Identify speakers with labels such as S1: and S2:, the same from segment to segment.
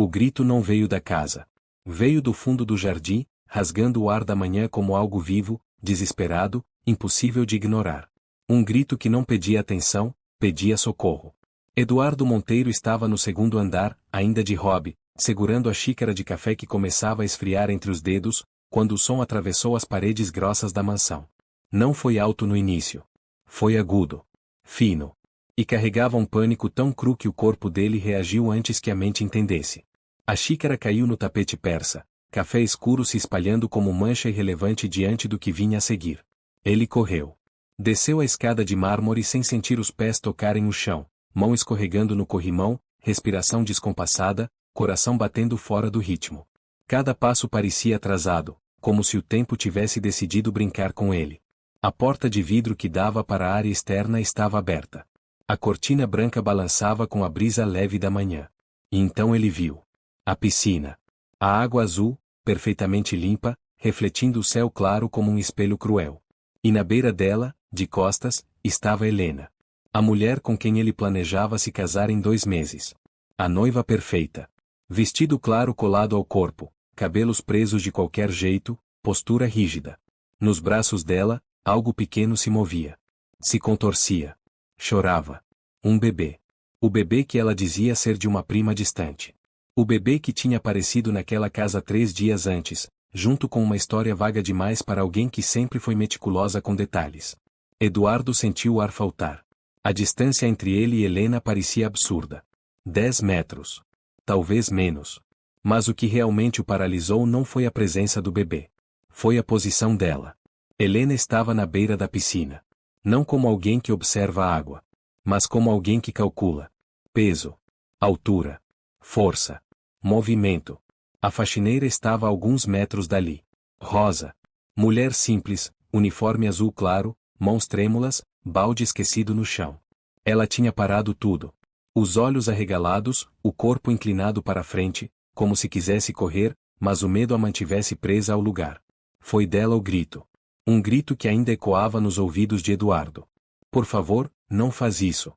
S1: O grito não veio da casa. Veio do fundo do jardim, rasgando o ar da manhã como algo vivo, desesperado, impossível de ignorar. Um grito que não pedia atenção, pedia socorro. Eduardo Monteiro estava no segundo andar, ainda de hobby, segurando a xícara de café que começava a esfriar entre os dedos, quando o som atravessou as paredes grossas da mansão. Não foi alto no início. Foi agudo. Fino. E carregava um pânico tão cru que o corpo dele reagiu antes que a mente entendesse. A xícara caiu no tapete persa, café escuro se espalhando como mancha irrelevante diante do que vinha a seguir. Ele correu. Desceu a escada de mármore sem sentir os pés tocarem o chão, mão escorregando no corrimão, respiração descompassada, coração batendo fora do ritmo. Cada passo parecia atrasado, como se o tempo tivesse decidido brincar com ele. A porta de vidro que dava para a área externa estava aberta. A cortina branca balançava com a brisa leve da manhã. E então ele viu a piscina. A água azul, perfeitamente limpa, refletindo o céu claro como um espelho cruel. E na beira dela, de costas, estava Helena. A mulher com quem ele planejava se casar em 2 meses. A noiva perfeita. Vestido claro colado ao corpo, cabelos presos de qualquer jeito, postura rígida. Nos braços dela, algo pequeno se movia. Se contorcia. Chorava. Um bebê. O bebê que ela dizia ser de uma prima distante. O bebê que tinha aparecido naquela casa 3 dias antes, junto com uma história vaga demais para alguém que sempre foi meticulosa com detalhes. Eduardo sentiu o ar faltar. A distância entre ele e Helena parecia absurda. 10 metros. Talvez menos. Mas o que realmente o paralisou não foi a presença do bebê. Foi a posição dela. Helena estava na beira da piscina. Não como alguém que observa a água, mas como alguém que calcula peso, altura, força, movimento. A faxineira estava a alguns metros dali. Rosa. Mulher simples, uniforme azul claro, mãos trêmulas, balde esquecido no chão. Ela tinha parado tudo. Os olhos arregalados, o corpo inclinado para a frente, como se quisesse correr, mas o medo a mantivesse presa ao lugar. Foi dela o grito. Um grito que ainda ecoava nos ouvidos de Eduardo. Por favor, não faz isso.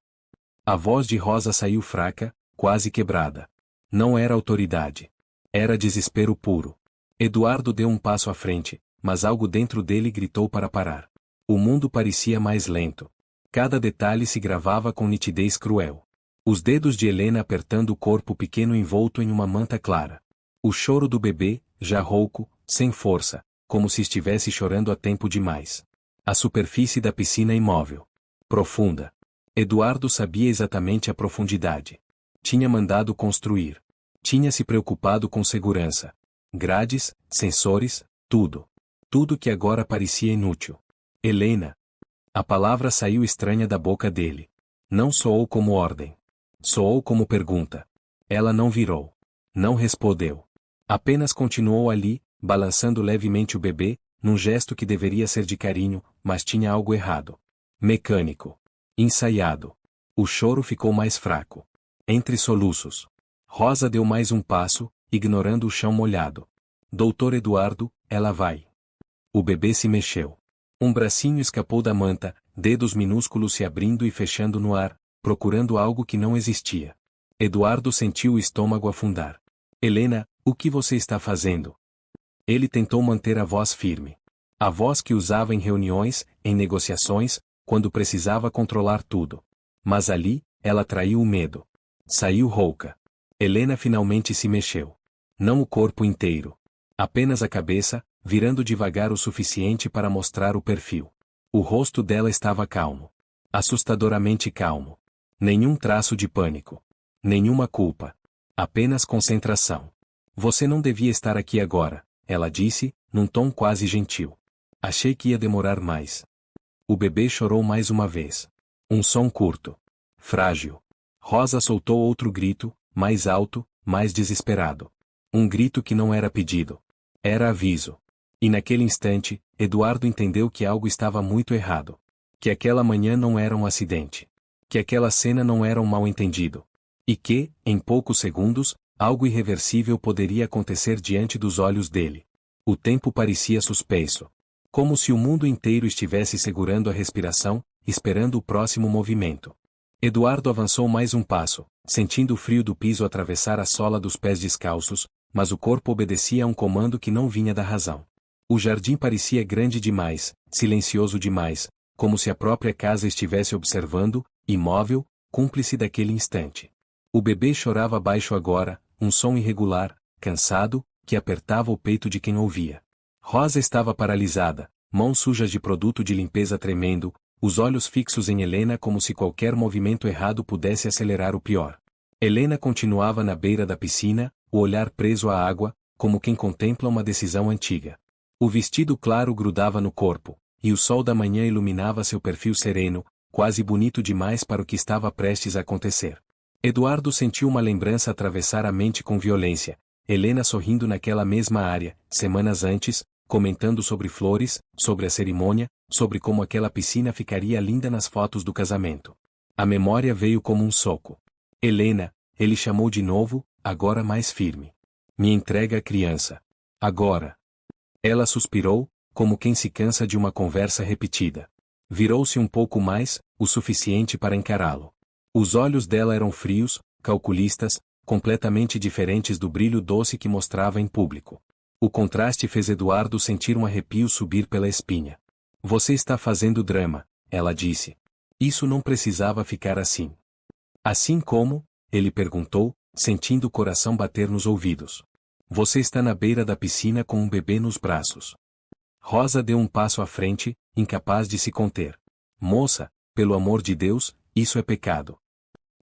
S1: A voz de Rosa saiu fraca, quase quebrada. Não era autoridade. Era desespero puro. Eduardo deu um passo à frente, mas algo dentro dele gritou para parar. O mundo parecia mais lento. Cada detalhe se gravava com nitidez cruel. Os dedos de Helena apertando o corpo pequeno envolto em uma manta clara. O choro do bebê, já rouco, sem força, como se estivesse chorando há tempo demais. A superfície da piscina imóvel. Profunda. Eduardo sabia exatamente a profundidade. Tinha mandado construir. Tinha se preocupado com segurança. Grades, sensores, tudo. Tudo que agora parecia inútil. Helena. A palavra saiu estranha da boca dele. Não soou como ordem. Soou como pergunta. Ela não virou. Não respondeu. Apenas continuou ali, balançando levemente o bebê, num gesto que deveria ser de carinho, mas tinha algo errado. Mecânico. Ensaiado. O choro ficou mais fraco. Entre soluços. Rosa deu mais um passo, ignorando o chão molhado. Doutor Eduardo, ela vai. O bebê se mexeu. Um bracinho escapou da manta, dedos minúsculos se abrindo e fechando no ar, procurando algo que não existia. Eduardo sentiu o estômago afundar. Helena, o que você está fazendo? Ele tentou manter a voz firme. A voz que usava em reuniões, em negociações, quando precisava controlar tudo. Mas ali, ela traiu o medo. Saiu rouca. Helena finalmente se mexeu. Não o corpo inteiro. Apenas a cabeça, virando devagar o suficiente para mostrar o perfil. O rosto dela estava calmo. Assustadoramente calmo. Nenhum traço de pânico. Nenhuma culpa. Apenas concentração. Você não devia estar aqui agora, ela disse, num tom quase gentil. Achei que ia demorar mais. O bebê chorou mais uma vez. Um som curto. Frágil. Rosa soltou outro grito, mais alto, mais desesperado. Um grito que não era pedido. Era aviso. E naquele instante, Eduardo entendeu que algo estava muito errado. Que aquela manhã não era um acidente. Que aquela cena não era um mal-entendido. E que, em poucos segundos, algo irreversível poderia acontecer diante dos olhos dele. O tempo parecia suspenso. Como se o mundo inteiro estivesse segurando a respiração, esperando o próximo movimento. Eduardo avançou mais um passo, sentindo o frio do piso atravessar a sola dos pés descalços, mas o corpo obedecia a um comando que não vinha da razão. O jardim parecia grande demais, silencioso demais, como se a própria casa estivesse observando, imóvel, cúmplice daquele instante. O bebê chorava baixo agora, um som irregular, cansado, que apertava o peito de quem ouvia. Rosa estava paralisada, mãos sujas de produto de limpeza tremendo, os olhos fixos em Helena como se qualquer movimento errado pudesse acelerar o pior. Helena continuava na beira da piscina, o olhar preso à água, como quem contempla uma decisão antiga. O vestido claro grudava no corpo, e o sol da manhã iluminava seu perfil sereno, quase bonito demais para o que estava prestes a acontecer. Eduardo sentiu uma lembrança atravessar a mente com violência, Helena sorrindo naquela mesma área, semanas antes, comentando sobre flores, sobre a cerimônia, sobre como aquela piscina ficaria linda nas fotos do casamento. A memória veio como um soco. Helena, ele chamou de novo, agora mais firme. Me entrega a criança. Agora. Ela suspirou, como quem se cansa de uma conversa repetida. Virou-se um pouco mais, o suficiente para encará-lo. Os olhos dela eram frios, calculistas, completamente diferentes do brilho doce que mostrava em público. O contraste fez Eduardo sentir um arrepio subir pela espinha. Você está fazendo drama, ela disse. Isso não precisava ficar assim. Assim como? Ele perguntou, sentindo o coração bater nos ouvidos. Você está na beira da piscina com um bebê nos braços. Rosa deu um passo à frente, incapaz de se conter. Moça, pelo amor de Deus, isso é pecado.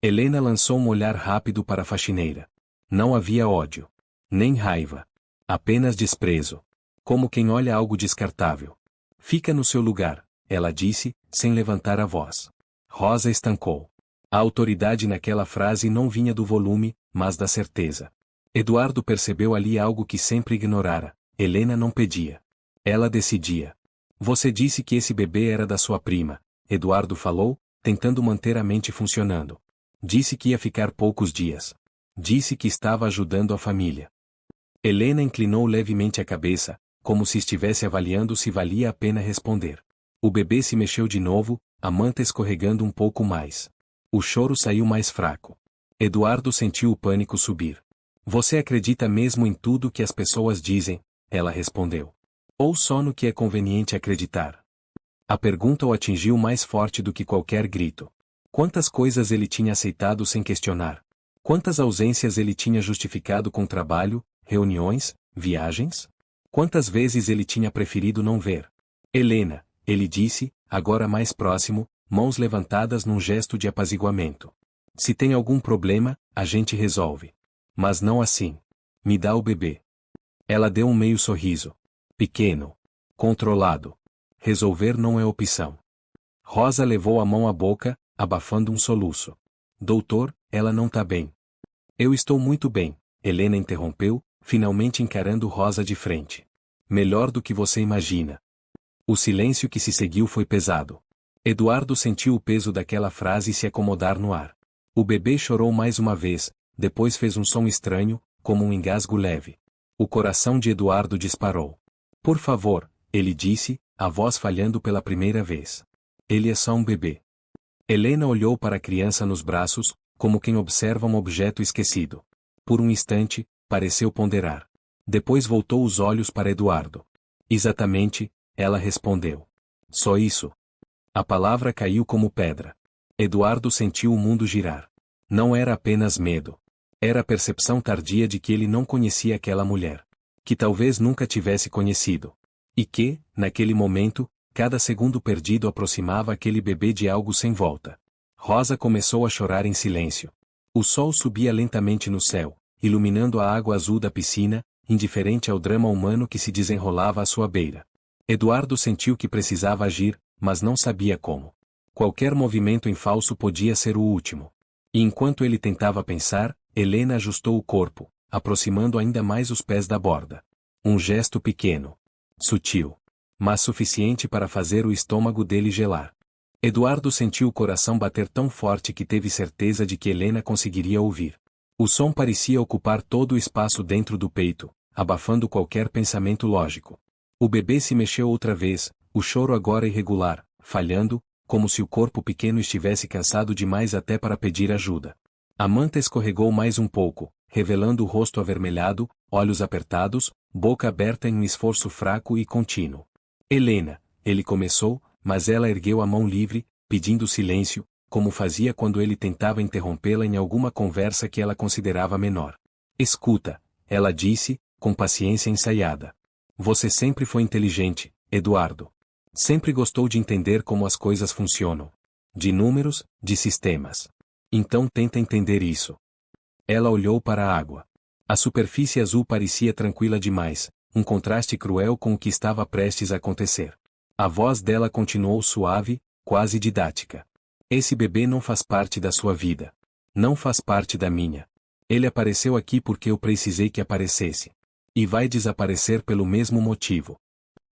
S1: Helena lançou um olhar rápido para a faxineira. Não havia ódio. Nem raiva. Apenas desprezo. Como quem olha algo descartável. Fica no seu lugar, ela disse, sem levantar a voz. Rosa estancou. A autoridade naquela frase não vinha do volume, mas da certeza. Eduardo percebeu ali algo que sempre ignorara. Helena não pedia. Ela decidia. Você disse que esse bebê era da sua prima, Eduardo falou, tentando manter a mente funcionando. Disse que ia ficar poucos dias. Disse que estava ajudando a família. Helena inclinou levemente a cabeça, como se estivesse avaliando se valia a pena responder. O bebê se mexeu de novo, a manta escorregando um pouco mais. O choro saiu mais fraco. Eduardo sentiu o pânico subir. Você acredita mesmo em tudo que as pessoas dizem? Ela respondeu. Ou só no que é conveniente acreditar? A pergunta o atingiu mais forte do que qualquer grito. Quantas coisas ele tinha aceitado sem questionar? Quantas ausências ele tinha justificado com trabalho, reuniões, viagens? Quantas vezes ele tinha preferido não ver? Helena, ele disse, agora mais próximo, mãos levantadas num gesto de apaziguamento. Se tem algum problema, a gente resolve. Mas não assim. Me dá o bebê. Ela deu um meio sorriso. Pequeno. Controlado. Resolver não é opção. Rosa levou a mão à boca, abafando um soluço. Doutor, ela não tá bem. Eu estou muito bem, Helena interrompeu, finalmente encarando Rosa de frente. Melhor do que você imagina. O silêncio que se seguiu foi pesado. Eduardo sentiu o peso daquela frase se acomodar no ar. O bebê chorou mais uma vez, depois fez um som estranho, como um engasgo leve. O coração de Eduardo disparou. Por favor, ele disse, a voz falhando pela primeira vez. Ele é só um bebê. Helena olhou para a criança nos braços, como quem observa um objeto esquecido. Por um instante, pareceu ponderar. Depois voltou os olhos para Eduardo. Exatamente, ela respondeu. Só isso. A palavra caiu como pedra. Eduardo sentiu o mundo girar. Não era apenas medo. Era a percepção tardia de que ele não conhecia aquela mulher. Que talvez nunca tivesse conhecido. E que, naquele momento, cada segundo perdido aproximava aquele bebê de algo sem volta. Rosa começou a chorar em silêncio. O sol subia lentamente no céu, iluminando a água azul da piscina, indiferente ao drama humano que se desenrolava à sua beira. Eduardo sentiu que precisava agir, mas não sabia como. Qualquer movimento em falso podia ser o último. E enquanto ele tentava pensar, Helena ajustou o corpo, aproximando ainda mais os pés da borda. Um gesto pequeno. Sutil. Mas suficiente para fazer o estômago dele gelar. Eduardo sentiu o coração bater tão forte que teve certeza de que Helena conseguiria ouvir. O som parecia ocupar todo o espaço dentro do peito, abafando qualquer pensamento lógico. O bebê se mexeu outra vez, o choro agora irregular, falhando, como se o corpo pequeno estivesse cansado demais até para pedir ajuda. A manta escorregou mais um pouco, revelando o rosto avermelhado, olhos apertados, boca aberta em um esforço fraco e contínuo. Helena, ele começou, mas ela ergueu a mão livre, pedindo silêncio, como fazia quando ele tentava interrompê-la em alguma conversa que ela considerava menor. Escuta, ela disse, com paciência ensaiada. Você sempre foi inteligente, Eduardo. Sempre gostou de entender como as coisas funcionam. De números, de sistemas. Então tenta entender isso. Ela olhou para a água. A superfície azul parecia tranquila demais, um contraste cruel com o que estava prestes a acontecer. A voz dela continuou suave, quase didática. Esse bebê não faz parte da sua vida. Não faz parte da minha. Ele apareceu aqui porque eu precisei que aparecesse. E vai desaparecer pelo mesmo motivo.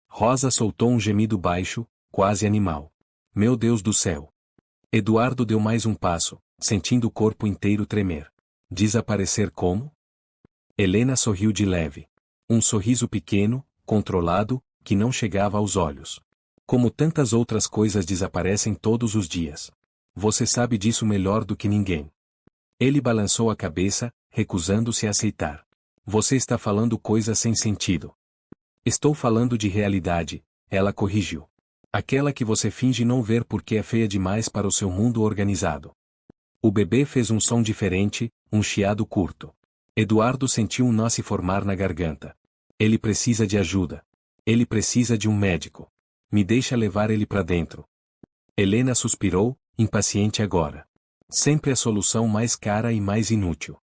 S1: Rosa soltou um gemido baixo, quase animal. Meu Deus do céu! Eduardo deu mais um passo, sentindo o corpo inteiro tremer. Desaparecer como? Helena sorriu de leve. Um sorriso pequeno, controlado, que não chegava aos olhos. Como tantas outras coisas desaparecem todos os dias. Você sabe disso melhor do que ninguém. Ele balançou a cabeça, recusando-se a aceitar. Você está falando coisas sem sentido. Estou falando de realidade, ela corrigiu. Aquela que você finge não ver porque é feia demais para o seu mundo organizado. O bebê fez um som diferente, um chiado curto. Eduardo sentiu um nó se formar na garganta. Ele precisa de ajuda. Ele precisa de um médico. Me deixa levar ele para dentro. Helena suspirou, impaciente agora. Sempre a solução mais cara e mais inútil.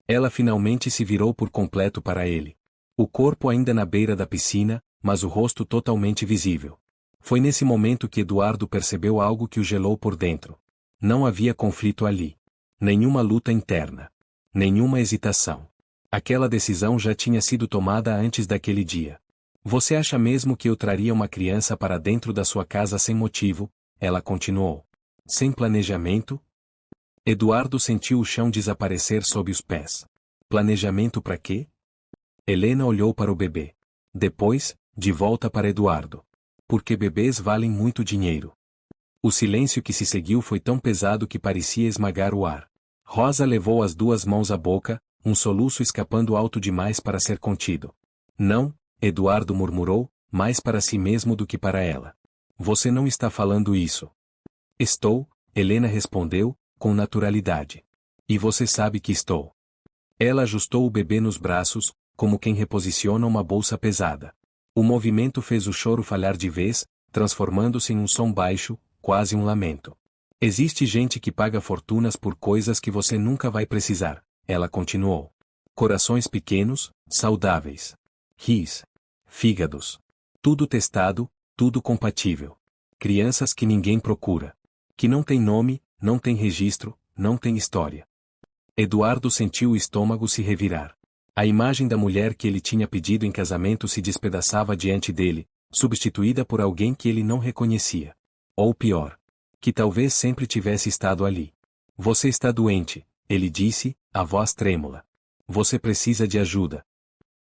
S1: Ela finalmente se virou por completo para ele. O corpo ainda na beira da piscina, mas o rosto totalmente visível. Foi nesse momento que Eduardo percebeu algo que o gelou por dentro. Não havia conflito ali. Nenhuma luta interna. Nenhuma hesitação. Aquela decisão já tinha sido tomada antes daquele dia. Você acha mesmo que eu traria uma criança para dentro da sua casa sem motivo? Ela continuou. Sem planejamento? Eduardo sentiu o chão desaparecer sob os pés. Planejamento para quê? Helena olhou para o bebê. Depois, de volta para Eduardo. Porque bebês valem muito dinheiro. O silêncio que se seguiu foi tão pesado que parecia esmagar o ar. Rosa levou as duas mãos à boca, um soluço escapando alto demais para ser contido. Não, Eduardo murmurou, mais para si mesmo do que para ela. Você não está falando isso. Estou, Helena respondeu, com naturalidade. E você sabe que estou. Ela ajustou o bebê nos braços, como quem reposiciona uma bolsa pesada. O movimento fez o choro falhar de vez, transformando-se em um som baixo, quase um lamento. Existe gente que paga fortunas por coisas que você nunca vai precisar, ela continuou. Corações pequenos, saudáveis. Ris. Fígados. Tudo testado, tudo compatível. Crianças que ninguém procura. Que não tem nome, não tem registro, não tem história. Eduardo sentiu o estômago se revirar. A imagem da mulher que ele tinha pedido em casamento se despedaçava diante dele, substituída por alguém que ele não reconhecia. Ou pior, que talvez sempre tivesse estado ali. Você está doente, ele disse, a voz trêmula. Você precisa de ajuda.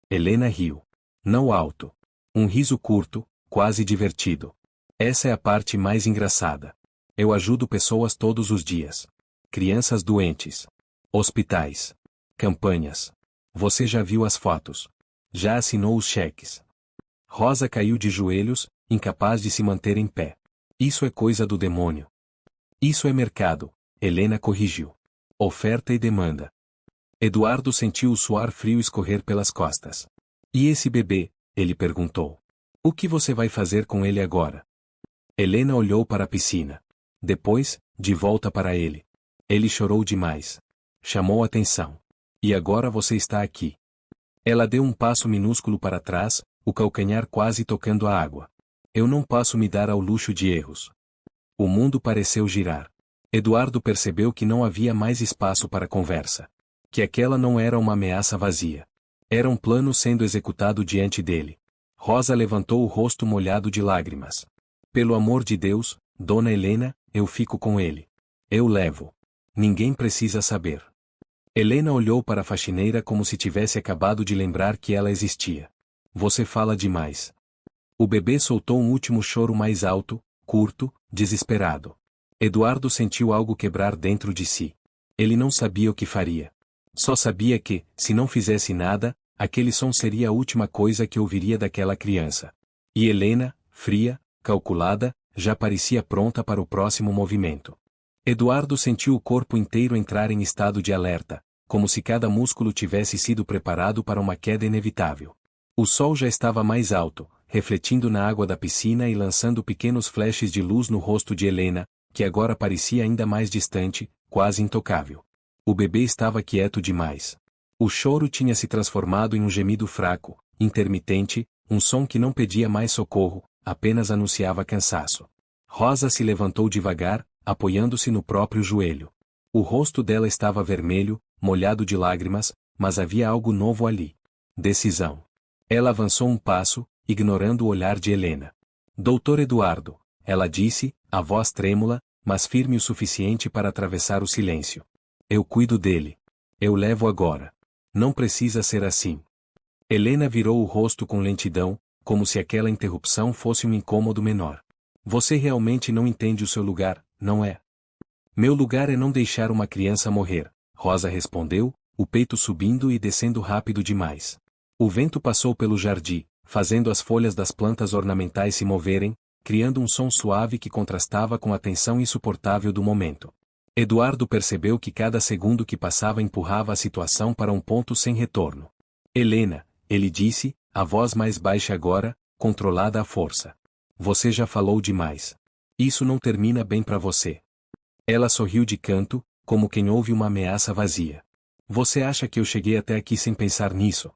S1: Helena riu. Não alto. Um riso curto, quase divertido. Essa é a parte mais engraçada. Eu ajudo pessoas todos os dias. Crianças doentes. Hospitais. Campanhas. Você já viu as fotos. Já assinou os cheques. Rosa caiu de joelhos, incapaz de se manter em pé. Isso é coisa do demônio. Isso é mercado, Helena corrigiu. Oferta e demanda. Eduardo sentiu o suor frio escorrer pelas costas. E esse bebê? Ele perguntou. O que você vai fazer com ele agora? Helena olhou para a piscina. Depois, de volta para ele. Ele chorou demais. Chamou atenção. E agora você está aqui. Ela deu um passo minúsculo para trás, o calcanhar quase tocando a água. Eu não posso me dar ao luxo de erros. O mundo pareceu girar. Eduardo percebeu que não havia mais espaço para conversa. Que aquela não era uma ameaça vazia. Era um plano sendo executado diante dele. Rosa levantou o rosto molhado de lágrimas. Pelo amor de Deus, Dona Helena, eu fico com ele. Eu levo. Ninguém precisa saber. Helena olhou para a faxineira como se tivesse acabado de lembrar que ela existia. Você fala demais. O bebê soltou um último choro mais alto, curto, desesperado. Eduardo sentiu algo quebrar dentro de si. Ele não sabia o que faria. Só sabia que, se não fizesse nada, aquele som seria a última coisa que ouviria daquela criança. E Helena, fria, calculada, já parecia pronta para o próximo movimento. Eduardo sentiu o corpo inteiro entrar em estado de alerta, como se cada músculo tivesse sido preparado para uma queda inevitável. O sol já estava mais alto, refletindo na água da piscina e lançando pequenos flashes de luz no rosto de Helena, que agora parecia ainda mais distante, quase intocável. O bebê estava quieto demais. O choro tinha se transformado em um gemido fraco, intermitente, um som que não pedia mais socorro, apenas anunciava cansaço. Rosa se levantou devagar, apoiando-se no próprio joelho. O rosto dela estava vermelho, molhado de lágrimas, mas havia algo novo ali. Decisão. Ela avançou um passo, ignorando o olhar de Helena. Doutor Eduardo, ela disse, a voz trêmula, mas firme o suficiente para atravessar o silêncio. Eu cuido dele. Eu levo agora. Não precisa ser assim. Helena virou o rosto com lentidão, como se aquela interrupção fosse um incômodo menor. Você realmente não entende o seu lugar, não é? Meu lugar é não deixar uma criança morrer, Rosa respondeu, o peito subindo e descendo rápido demais. O vento passou pelo jardim, fazendo as folhas das plantas ornamentais se moverem, criando um som suave que contrastava com a tensão insuportável do momento. Eduardo percebeu que cada segundo que passava empurrava a situação para um ponto sem retorno. Helena, ele disse, a voz mais baixa agora, controlada à força. Você já falou demais. Isso não termina bem para você. Ela sorriu de canto, como quem ouve uma ameaça vazia. Você acha que eu cheguei até aqui sem pensar nisso?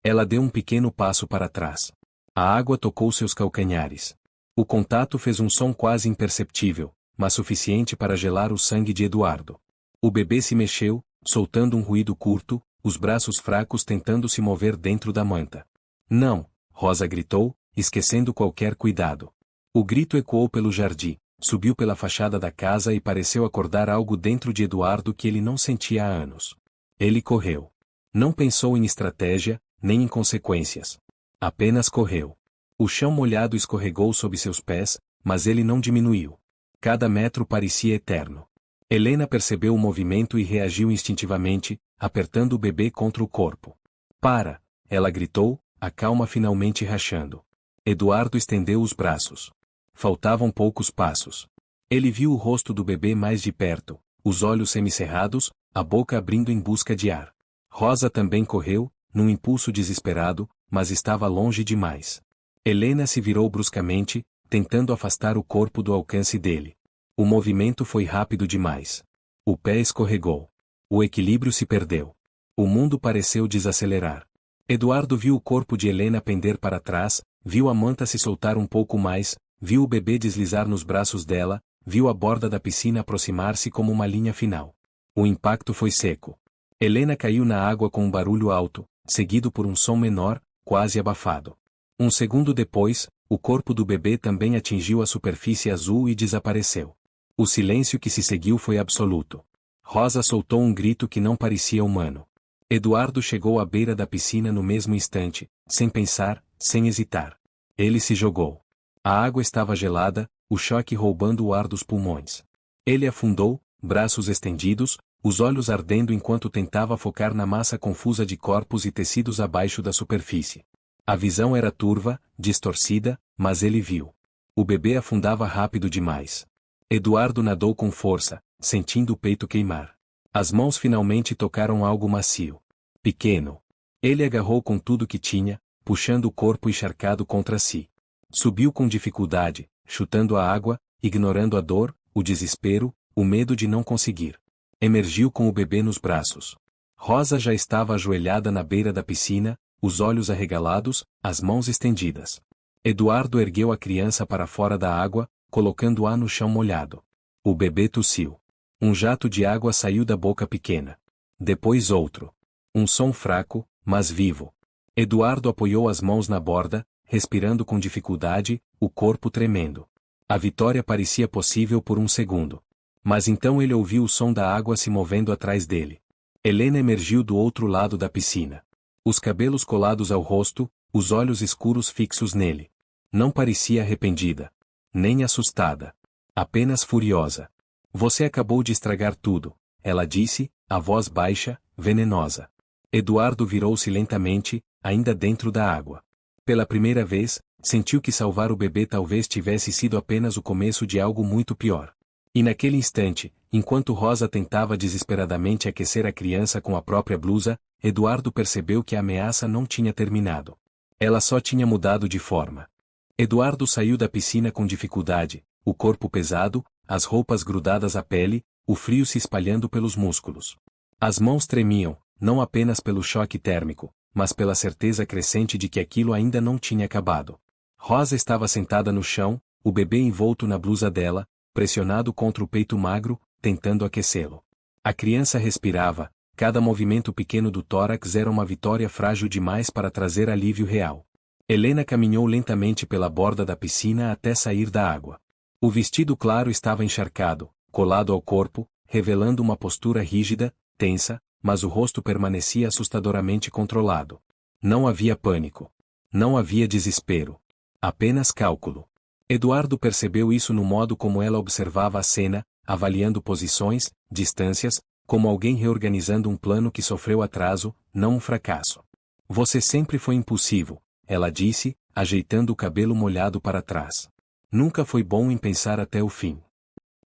S1: Ela deu um pequeno passo para trás. A água tocou seus calcanhares. O contato fez um som quase imperceptível, mas suficiente para gelar o sangue de Eduardo. O bebê se mexeu, soltando um ruído curto, os braços fracos tentando se mover dentro da manta. Não, Rosa gritou, esquecendo qualquer cuidado. O grito ecoou pelo jardim, subiu pela fachada da casa e pareceu acordar algo dentro de Eduardo que ele não sentia há anos. Ele correu. Não pensou em estratégia, nem em consequências. Apenas correu. O chão molhado escorregou sob seus pés, mas ele não diminuiu. Cada metro parecia eterno. Helena percebeu o movimento e reagiu instintivamente, apertando o bebê contra o corpo. Para! Ela gritou, a calma finalmente rachando. Eduardo estendeu os braços. Faltavam poucos passos. Ele viu o rosto do bebê mais de perto, os olhos semicerrados, a boca abrindo em busca de ar. Rosa também correu, num impulso desesperado, mas estava longe demais. Helena se virou bruscamente, tentando afastar o corpo do alcance dele. O movimento foi rápido demais. O pé escorregou. O equilíbrio se perdeu. O mundo pareceu desacelerar. Eduardo viu o corpo de Helena pender para trás, viu a manta se soltar um pouco mais, viu o bebê deslizar nos braços dela, viu a borda da piscina aproximar-se como uma linha final. O impacto foi seco. Helena caiu na água com um barulho alto, seguido por um som menor, quase abafado. Um segundo depois, o corpo do bebê também atingiu a superfície azul e desapareceu. O silêncio que se seguiu foi absoluto. Rosa soltou um grito que não parecia humano. Eduardo chegou à beira da piscina no mesmo instante, sem pensar, sem hesitar. Ele se jogou. A água estava gelada, o choque roubando o ar dos pulmões. Ele afundou, braços estendidos, os olhos ardendo enquanto tentava focar na massa confusa de corpos e tecidos abaixo da superfície. A visão era turva, distorcida, mas ele viu. O bebê afundava rápido demais. Eduardo nadou com força, sentindo o peito queimar. As mãos finalmente tocaram algo macio. Pequeno. Ele agarrou com tudo que tinha, puxando o corpo encharcado contra si. Subiu com dificuldade, chutando a água, ignorando a dor, o desespero, o medo de não conseguir. Emergiu com o bebê nos braços. Rosa já estava ajoelhada na beira da piscina, os olhos arregalados, as mãos estendidas. Eduardo ergueu a criança para fora da água, colocando-a no chão molhado. O bebê tossiu. Um jato de água saiu da boca pequena. Depois outro. Um som fraco, mas vivo. Eduardo apoiou as mãos na borda, respirando com dificuldade, o corpo tremendo. A vitória parecia possível por um segundo. Mas então ele ouviu o som da água se movendo atrás dele. Helena emergiu do outro lado da piscina. Os cabelos colados ao rosto, os olhos escuros fixos nele. Não parecia arrependida. Nem assustada. Apenas furiosa. Você acabou de estragar tudo, ela disse, a voz baixa, venenosa. Eduardo virou-se lentamente, ainda dentro da água. Pela primeira vez, sentiu que salvar o bebê talvez tivesse sido apenas o começo de algo muito pior. E naquele instante, enquanto Rosa tentava desesperadamente aquecer a criança com a própria blusa, Eduardo percebeu que a ameaça não tinha terminado. Ela só tinha mudado de forma. Eduardo saiu da piscina com dificuldade, o corpo pesado, as roupas grudadas à pele, o frio se espalhando pelos músculos. As mãos tremiam, não apenas pelo choque térmico, mas pela certeza crescente de que aquilo ainda não tinha acabado. Rosa estava sentada no chão, o bebê envolto na blusa dela, pressionado contra o peito magro, tentando aquecê-lo. A criança respirava, cada movimento pequeno do tórax era uma vitória frágil demais para trazer alívio real. Helena caminhou lentamente pela borda da piscina até sair da água. O vestido claro estava encharcado, colado ao corpo, revelando uma postura rígida, tensa, mas o rosto permanecia assustadoramente controlado. Não havia pânico. Não havia desespero. Apenas cálculo. Eduardo percebeu isso no modo como ela observava a cena, avaliando posições, distâncias, como alguém reorganizando um plano que sofreu atraso, não um fracasso. Você sempre foi impulsivo, ela disse, ajeitando o cabelo molhado para trás. Nunca foi bom em pensar até o fim.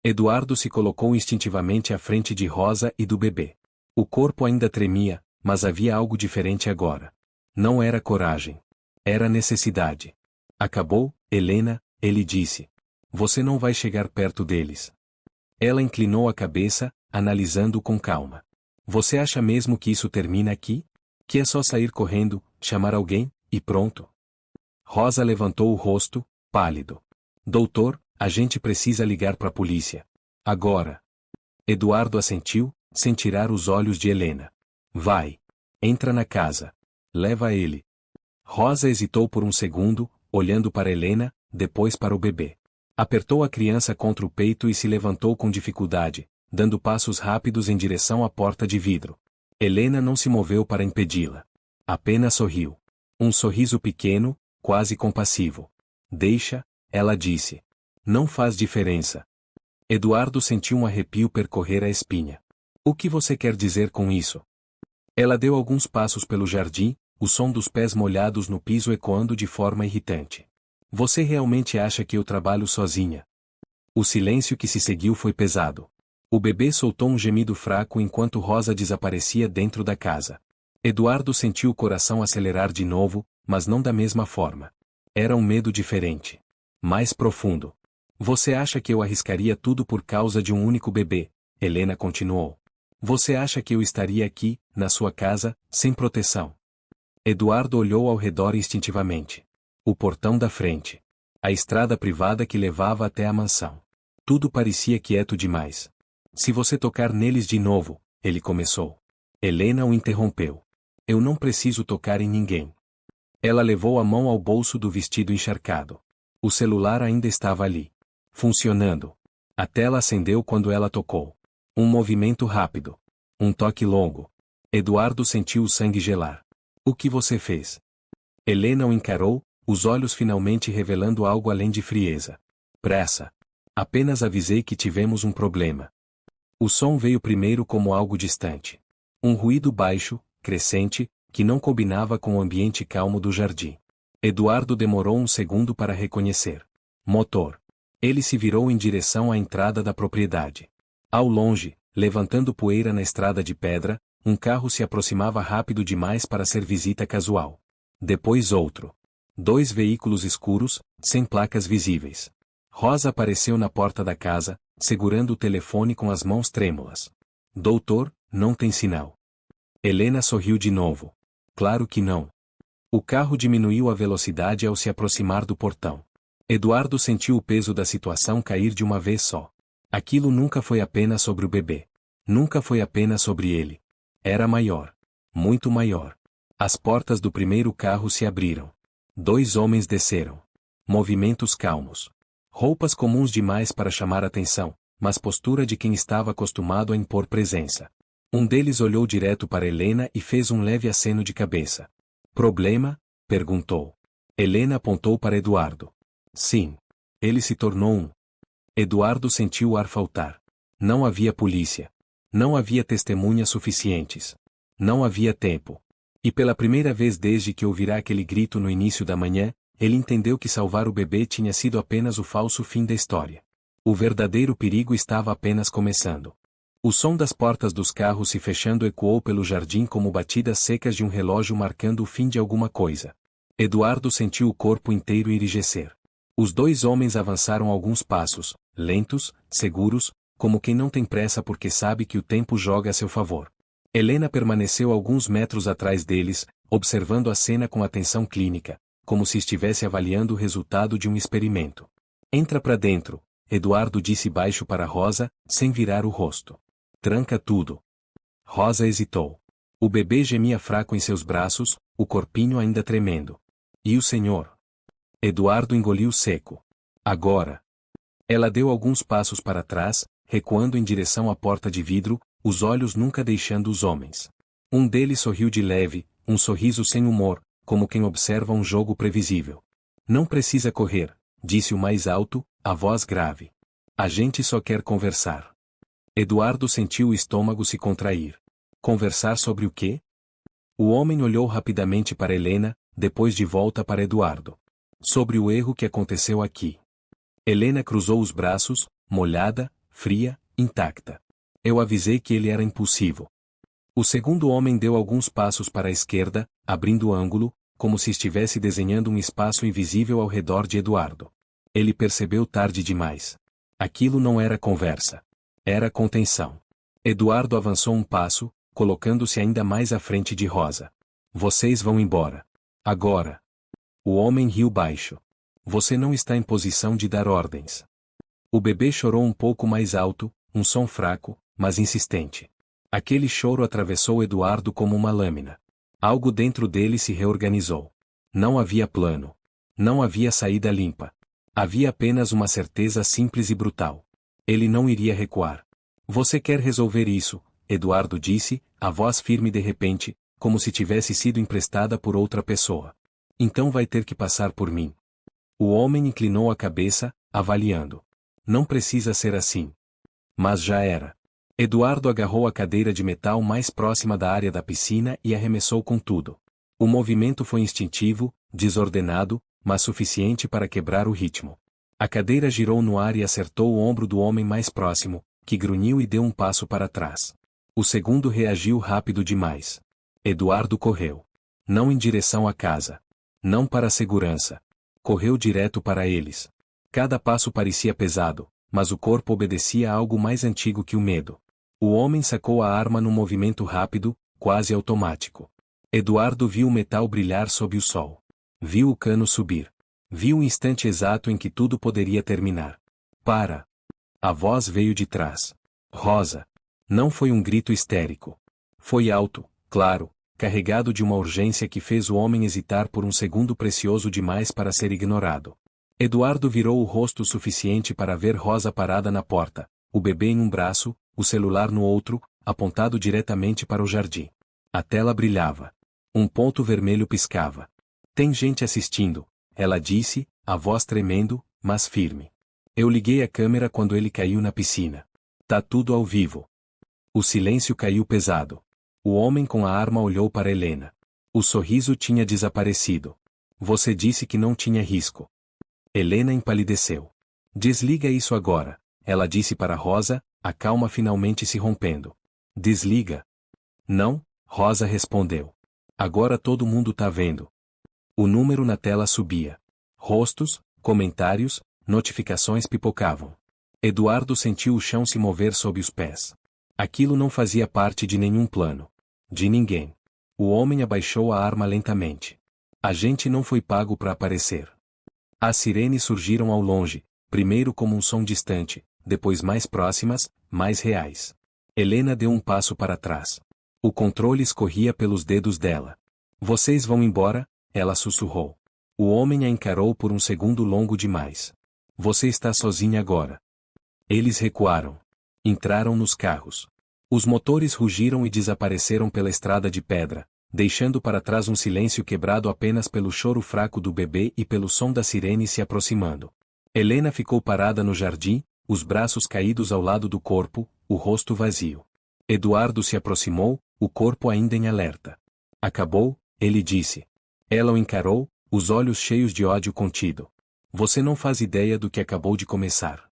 S1: Eduardo se colocou instintivamente à frente de Rosa e do bebê. O corpo ainda tremia, mas havia algo diferente agora. Não era coragem. Era necessidade. Acabou, Helena, ele disse. Você não vai chegar perto deles. Ela inclinou a cabeça, analisando-o com calma. Você acha mesmo que isso termina aqui? Que é só sair correndo, chamar alguém, e pronto? Rosa levantou o rosto, pálido. Doutor, a gente precisa ligar para a polícia. Agora. Eduardo assentiu, sem tirar os olhos de Helena. Vai. Entra na casa. Leva ele. Rosa hesitou por um segundo, olhando para Helena, depois para o bebê. Apertou a criança contra o peito e se levantou com dificuldade, dando passos rápidos em direção à porta de vidro. Helena não se moveu para impedi-la. Apenas sorriu. Um sorriso pequeno, quase compassivo. Deixa, ela disse. Não faz diferença. Eduardo sentiu um arrepio percorrer a espinha. O que você quer dizer com isso? Ela deu alguns passos pelo jardim, o som dos pés molhados no piso ecoando de forma irritante. Você realmente acha que eu trabalho sozinha? O silêncio que se seguiu foi pesado. O bebê soltou um gemido fraco enquanto Rosa desaparecia dentro da casa. Eduardo sentiu o coração acelerar de novo, mas não da mesma forma. Era um medo diferente. Mais profundo. Você acha que eu arriscaria tudo por causa de um único bebê? Helena continuou. Você acha que eu estaria aqui, na sua casa, sem proteção? Eduardo olhou ao redor instintivamente. O portão da frente. A estrada privada que levava até a mansão. Tudo parecia quieto demais. Se você tocar neles de novo, ele começou. Helena o interrompeu. Eu não preciso tocar em ninguém. Ela levou a mão ao bolso do vestido encharcado. O celular ainda estava ali. Funcionando. A tela acendeu quando ela tocou. Um movimento rápido. Um toque longo. Eduardo sentiu o sangue gelar. O que você fez? Helena o encarou, os olhos finalmente revelando algo além de frieza. Pressa. Apenas avisei que tivemos um problema. O som veio primeiro como algo distante. Um ruído baixo, crescente, que não combinava com o ambiente calmo do jardim. Eduardo demorou um segundo para reconhecer. Motor. Ele se virou em direção à entrada da propriedade. Ao longe, levantando poeira na estrada de pedra, um carro se aproximava rápido demais para ser visita casual. Depois outro. 2 veículos escuros, sem placas visíveis. Rosa apareceu na porta da casa, segurando o telefone com as mãos trêmulas. Doutor, não tem sinal. Helena sorriu de novo. Claro que não. O carro diminuiu a velocidade ao se aproximar do portão. Eduardo sentiu o peso da situação cair de uma vez só. Aquilo nunca foi apenas sobre o bebê. Nunca foi apenas sobre ele. Era maior. Muito maior. As portas do primeiro carro se abriram. 2 homens desceram. Movimentos calmos. Roupas comuns demais para chamar atenção, mas postura de quem estava acostumado a impor presença. Um deles olhou direto para Helena e fez um leve aceno de cabeça. Problema? Perguntou. Helena apontou para Eduardo. Sim. Ele se tornou um. Eduardo sentiu o ar faltar. Não havia polícia. Não havia testemunhas suficientes. Não havia tempo. E pela primeira vez desde que ouvirá aquele grito no início da manhã, ele entendeu que salvar o bebê tinha sido apenas o falso fim da história. O verdadeiro perigo estava apenas começando. O som das portas dos carros se fechando ecoou pelo jardim como batidas secas de um relógio marcando o fim de alguma coisa. Eduardo sentiu o corpo inteiro enrijecer. Os dois homens avançaram alguns passos, lentos, seguros, como quem não tem pressa porque sabe que o tempo joga a seu favor. Helena permaneceu alguns metros atrás deles, observando a cena com atenção clínica, como se estivesse avaliando o resultado de um experimento. Entra pra dentro, Eduardo disse baixo para Rosa, sem virar o rosto. Tranca tudo. Rosa hesitou. O bebê gemia fraco em seus braços, o corpinho ainda tremendo. E o senhor? Eduardo engoliu seco. Agora. Ela deu alguns passos para trás, recuando em direção à porta de vidro, os olhos nunca deixando os homens. Um deles sorriu de leve, um sorriso sem humor, como quem observa um jogo previsível. Não precisa correr, disse o mais alto, a voz grave. A gente só quer conversar. Eduardo sentiu o estômago se contrair. Conversar sobre o quê? O homem olhou rapidamente para Helena, depois de volta para Eduardo. Sobre o erro que aconteceu aqui. Helena cruzou os braços, molhada, fria, intacta. Eu avisei que ele era impulsivo. O segundo homem deu alguns passos para a esquerda, abrindo ângulo, como se estivesse desenhando um espaço invisível ao redor de Eduardo. Ele percebeu tarde demais. Aquilo não era conversa. Era contenção. Eduardo avançou um passo, colocando-se ainda mais à frente de Rosa. Vocês vão embora. Agora. O homem riu baixo. Você não está em posição de dar ordens. O bebê chorou um pouco mais alto, um som fraco, mas insistente. Aquele choro atravessou Eduardo como uma lâmina. Algo dentro dele se reorganizou. Não havia plano. Não havia saída limpa. Havia apenas uma certeza simples e brutal. Ele não iria recuar. Você quer resolver isso, Eduardo disse, a voz firme de repente, como se tivesse sido emprestada por outra pessoa. Então vai ter que passar por mim. O homem inclinou a cabeça, avaliando. Não precisa ser assim. Mas já era. Eduardo agarrou a cadeira de metal mais próxima da área da piscina e arremessou com tudo. O movimento foi instintivo, desordenado, mas suficiente para quebrar o ritmo. A cadeira girou no ar e acertou o ombro do homem mais próximo, que grunhiu e deu um passo para trás. O segundo reagiu rápido demais. Eduardo correu. Não em direção à casa. Não para a segurança. Correu direto para eles. Cada passo parecia pesado, mas o corpo obedecia a algo mais antigo que o medo. O homem sacou a arma num movimento rápido, quase automático. Eduardo viu o metal brilhar sob o sol. Viu o cano subir. Viu o instante exato em que tudo poderia terminar. Para! A voz veio de trás. Rosa! Não foi um grito histérico. Foi alto, claro, carregado de uma urgência que fez o homem hesitar por um segundo precioso demais para ser ignorado. Eduardo virou o rosto o suficiente para ver Rosa parada na porta, o bebê em um braço, o celular no outro, apontado diretamente para o jardim. A tela brilhava. Um ponto vermelho piscava. Tem gente assistindo, ela disse, a voz tremendo, mas firme. Eu liguei a câmera quando ele caiu na piscina. Tá tudo ao vivo. O silêncio caiu pesado. O homem com a arma olhou para Helena. O sorriso tinha desaparecido. Você disse que não tinha risco. Helena empalideceu. Desliga isso agora, ela disse para Rosa, a calma finalmente se rompendo. Desliga. Não, Rosa respondeu. Agora todo mundo tá vendo. O número na tela subia. Rostos, comentários, notificações pipocavam. Eduardo sentiu o chão se mover sob os pés. Aquilo não fazia parte de nenhum plano. De ninguém. O homem abaixou a arma lentamente. A gente não foi pago para aparecer. As sirenes surgiram ao longe, primeiro como um som distante, depois mais próximas, mais reais. Helena deu um passo para trás. O controle escorria pelos dedos dela. Vocês vão embora? Ela sussurrou. O homem a encarou por um segundo longo demais. Você está sozinha agora. Eles recuaram. Entraram nos carros. Os motores rugiram e desapareceram pela estrada de pedra, deixando para trás um silêncio quebrado apenas pelo choro fraco do bebê e pelo som da sirene se aproximando. Helena ficou parada no jardim, os braços caídos ao lado do corpo, o rosto vazio. Eduardo se aproximou, o corpo ainda em alerta. Acabou, ele disse. Ela o encarou, os olhos cheios de ódio contido. Você não faz ideia do que acabou de começar.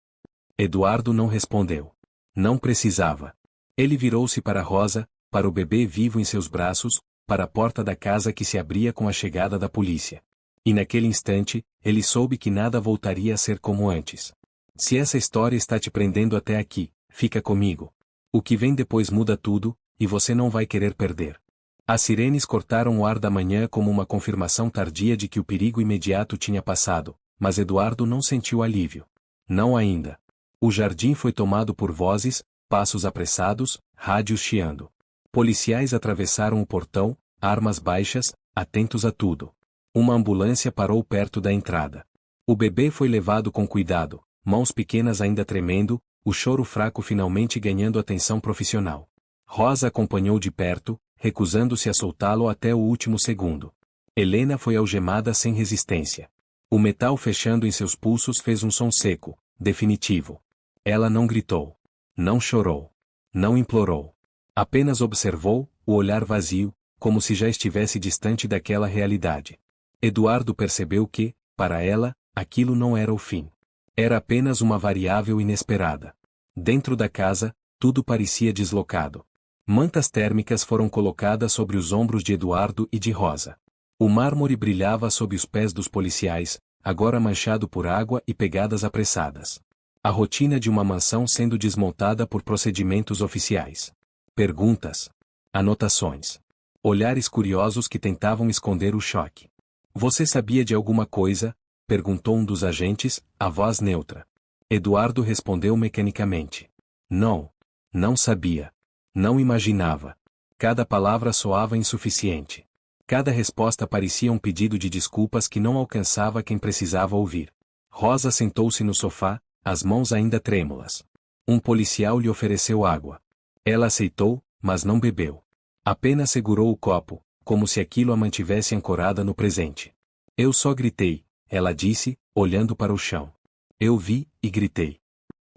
S1: Eduardo não respondeu. Não precisava. Ele virou-se para Rosa, para o bebê vivo em seus braços, para a porta da casa que se abria com a chegada da polícia. E naquele instante, ele soube que nada voltaria a ser como antes. Se essa história está te prendendo até aqui, fica comigo. O que vem depois muda tudo, e você não vai querer perder. As sirenes cortaram o ar da manhã como uma confirmação tardia de que o perigo imediato tinha passado, mas Eduardo não sentiu alívio. Não ainda. O jardim foi tomado por vozes, passos apressados, rádios chiando. Policiais atravessaram o portão, armas baixas, atentos a tudo. Uma ambulância parou perto da entrada. O bebê foi levado com cuidado, mãos pequenas ainda tremendo, o choro fraco finalmente ganhando atenção profissional. Rosa acompanhou de perto, recusando-se a soltá-lo até o último segundo. Helena foi algemada sem resistência. O metal fechando em seus pulsos fez um som seco, definitivo. Ela não gritou. Não chorou. Não implorou. Apenas observou, o olhar vazio, como se já estivesse distante daquela realidade. Eduardo percebeu que, para ela, aquilo não era o fim. Era apenas uma variável inesperada. Dentro da casa, tudo parecia deslocado. Mantas térmicas foram colocadas sobre os ombros de Eduardo e de Rosa. O mármore brilhava sob os pés dos policiais, agora manchado por água e pegadas apressadas. A rotina de uma mansão sendo desmontada por procedimentos oficiais. Perguntas. Anotações. Olhares curiosos que tentavam esconder o choque. Você sabia de alguma coisa? Perguntou um dos agentes, a voz neutra. Eduardo respondeu mecanicamente. Não. Não sabia. Não imaginava. Cada palavra soava insuficiente. Cada resposta parecia um pedido de desculpas que não alcançava quem precisava ouvir. Rosa sentou-se no sofá, as mãos ainda trêmulas. Um policial lhe ofereceu água. Ela aceitou, mas não bebeu. Apenas segurou o copo, como se aquilo a mantivesse ancorada no presente. Eu só gritei, ela disse, olhando para o chão. Eu vi, e gritei.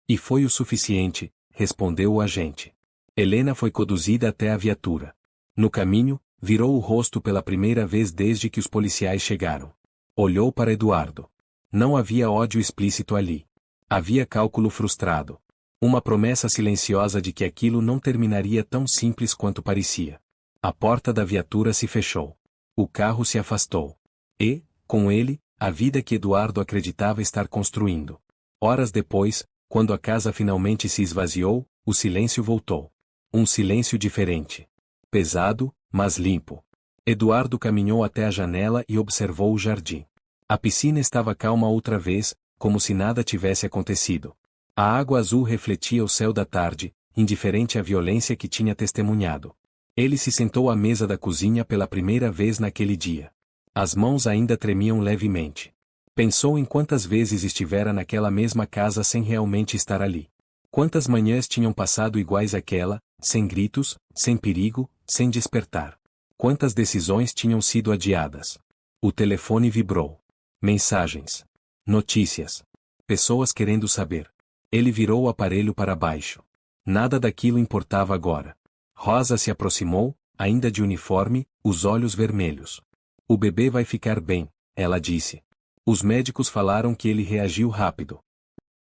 S1: E foi o suficiente, respondeu o agente. Helena foi conduzida até a viatura. No caminho, virou o rosto pela primeira vez desde que os policiais chegaram. Olhou para Eduardo. Não havia ódio explícito ali. Havia cálculo frustrado. Uma promessa silenciosa de que aquilo não terminaria tão simples quanto parecia. A porta da viatura se fechou. O carro se afastou. E, com ele, a vida que Eduardo acreditava estar construindo. Horas depois, quando a casa finalmente se esvaziou, o silêncio voltou. Um silêncio diferente. Pesado, mas limpo. Eduardo caminhou até a janela e observou o jardim. A piscina estava calma outra vez, como se nada tivesse acontecido. A água azul refletia o céu da tarde, indiferente à violência que tinha testemunhado. Ele se sentou à mesa da cozinha pela primeira vez naquele dia. As mãos ainda tremiam levemente. Pensou em quantas vezes estivera naquela mesma casa sem realmente estar ali. Quantas manhãs tinham passado iguais àquela, sem gritos, sem perigo, sem despertar. Quantas decisões tinham sido adiadas. O telefone vibrou. Mensagens. Notícias. Pessoas querendo saber. Ele virou o aparelho para baixo. Nada daquilo importava agora. Rosa se aproximou, ainda de uniforme, os olhos vermelhos. O bebê vai ficar bem, ela disse. Os médicos falaram que ele reagiu rápido.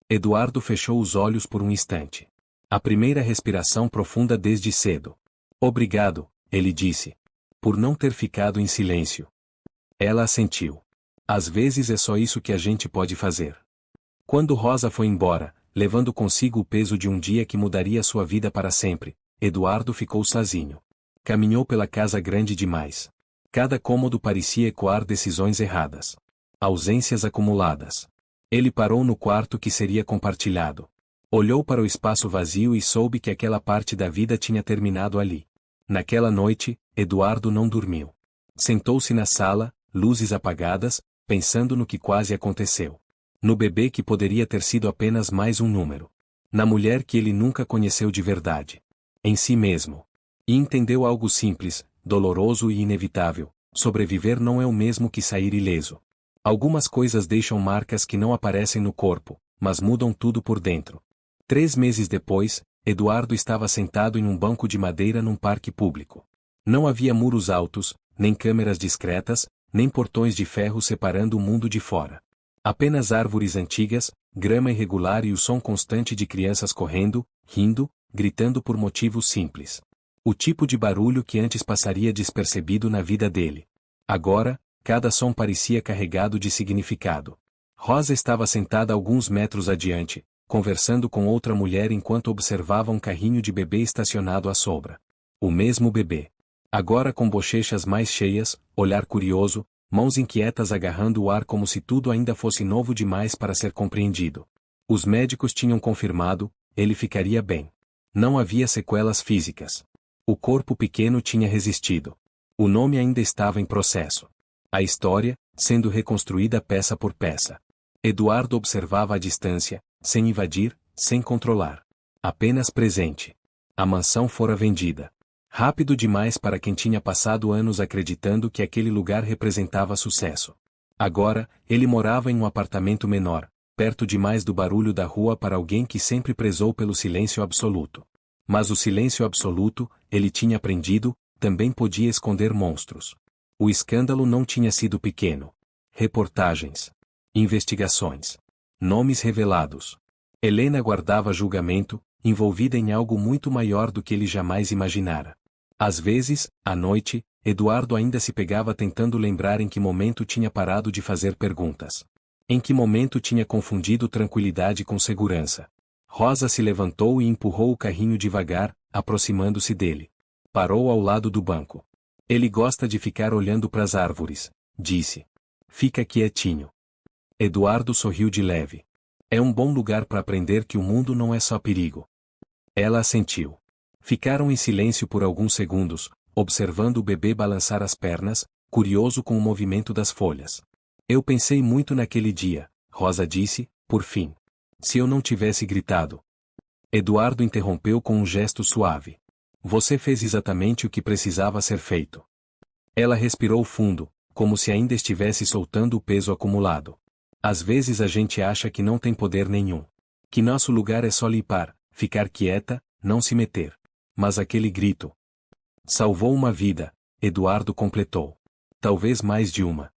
S1: Eduardo fechou os olhos por um instante. A primeira respiração profunda desde cedo. Obrigado, ele disse. Por não ter ficado em silêncio. Ela assentiu. Às vezes é só isso que a gente pode fazer. Quando Rosa foi embora, levando consigo o peso de um dia que mudaria sua vida para sempre, Eduardo ficou sozinho. Caminhou pela casa grande demais. Cada cômodo parecia ecoar decisões erradas. Ausências acumuladas. Ele parou no quarto que seria compartilhado. Olhou para o espaço vazio e soube que aquela parte da vida tinha terminado ali. Naquela noite, Eduardo não dormiu. Sentou-se na sala, luzes apagadas, pensando no que quase aconteceu. No bebê que poderia ter sido apenas mais um número. Na mulher que ele nunca conheceu de verdade. Em si mesmo. E entendeu algo simples, doloroso e inevitável: sobreviver não é o mesmo que sair ileso. Algumas coisas deixam marcas que não aparecem no corpo, mas mudam tudo por dentro. 3 meses depois, Eduardo estava sentado em um banco de madeira num parque público. Não havia muros altos, nem câmeras discretas, nem portões de ferro separando o mundo de fora. Apenas árvores antigas, grama irregular e o som constante de crianças correndo, rindo, gritando por motivos simples. O tipo de barulho que antes passaria despercebido na vida dele. Agora, cada som parecia carregado de significado. Rosa estava sentada alguns metros adiante, conversando com outra mulher enquanto observava um carrinho de bebê estacionado à sombra. O mesmo bebê. Agora com bochechas mais cheias, olhar curioso, mãos inquietas agarrando o ar como se tudo ainda fosse novo demais para ser compreendido. Os médicos tinham confirmado, ele ficaria bem. Não havia sequelas físicas. O corpo pequeno tinha resistido. O nome ainda estava em processo. A história, sendo reconstruída peça por peça. Eduardo observava à distância, sem invadir, sem controlar. Apenas presente. A mansão fora vendida. Rápido demais para quem tinha passado anos acreditando que aquele lugar representava sucesso. Agora, ele morava em um apartamento menor, perto demais do barulho da rua para alguém que sempre prezou pelo silêncio absoluto. Mas o silêncio absoluto, ele tinha aprendido, também podia esconder monstros. O escândalo não tinha sido pequeno. Reportagens. Investigações. Nomes revelados. Helena guardava julgamento, envolvida em algo muito maior do que ele jamais imaginara. Às vezes, à noite, Eduardo ainda se pegava tentando lembrar em que momento tinha parado de fazer perguntas. Em que momento tinha confundido tranquilidade com segurança. Rosa se levantou e empurrou o carrinho devagar, aproximando-se dele. Parou ao lado do banco. Ele gosta de ficar olhando para as árvores, disse. Fica quietinho. Eduardo sorriu de leve. É um bom lugar para aprender que o mundo não é só perigo. Ela assentiu. Ficaram em silêncio por alguns segundos, observando o bebê balançar as pernas, curioso com o movimento das folhas. Eu pensei muito naquele dia, Rosa disse, por fim. Se eu não tivesse gritado. Eduardo interrompeu com um gesto suave. Você fez exatamente o que precisava ser feito. Ela respirou fundo, como se ainda estivesse soltando o peso acumulado. Às vezes a gente acha que não tem poder nenhum. Que nosso lugar é só limpar, ficar quieta, não se meter. Mas aquele grito. Salvou uma vida, Eduardo completou. Talvez mais de uma.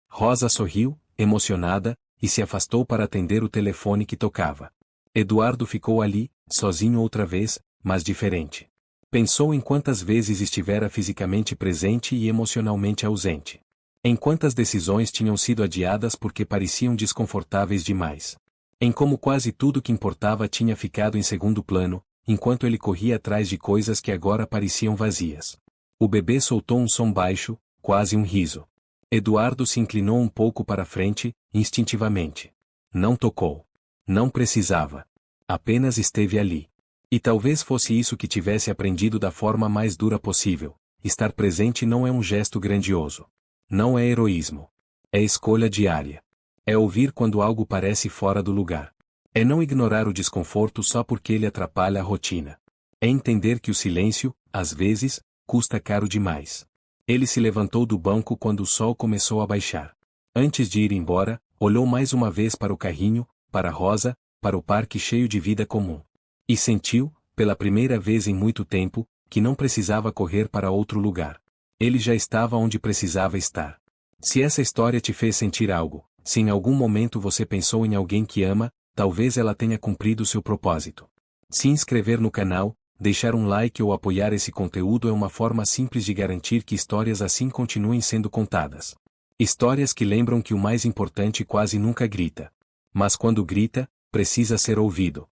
S1: Rosa sorriu, emocionada, e se afastou para atender o telefone que tocava. Eduardo ficou ali, sozinho outra vez, mas diferente. Pensou em quantas vezes estivera fisicamente presente e emocionalmente ausente. Em quantas decisões tinham sido adiadas porque pareciam desconfortáveis demais. Em como quase tudo que importava tinha ficado em segundo plano, enquanto ele corria atrás de coisas que agora pareciam vazias. O bebê soltou um som baixo, quase um riso. Eduardo se inclinou um pouco para frente, instintivamente. Não tocou. Não precisava. Apenas esteve ali. E talvez fosse isso que tivesse aprendido da forma mais dura possível. Estar presente não é um gesto grandioso. Não é heroísmo. É escolha diária. É ouvir quando algo parece fora do lugar. É não ignorar o desconforto só porque ele atrapalha a rotina. É entender que o silêncio, às vezes, custa caro demais. Ele se levantou do banco quando o sol começou a baixar. Antes de ir embora, olhou mais uma vez para o carrinho, para Rosa, para o parque cheio de vida comum. E sentiu, pela primeira vez em muito tempo, que não precisava correr para outro lugar. Ele já estava onde precisava estar. Se essa história te fez sentir algo, se em algum momento você pensou em alguém que ama, talvez ela tenha cumprido seu propósito. Se inscrever no canal, deixar um like ou apoiar esse conteúdo é uma forma simples de garantir que histórias assim continuem sendo contadas. Histórias que lembram que o mais importante quase nunca grita. Mas quando grita, precisa ser ouvido.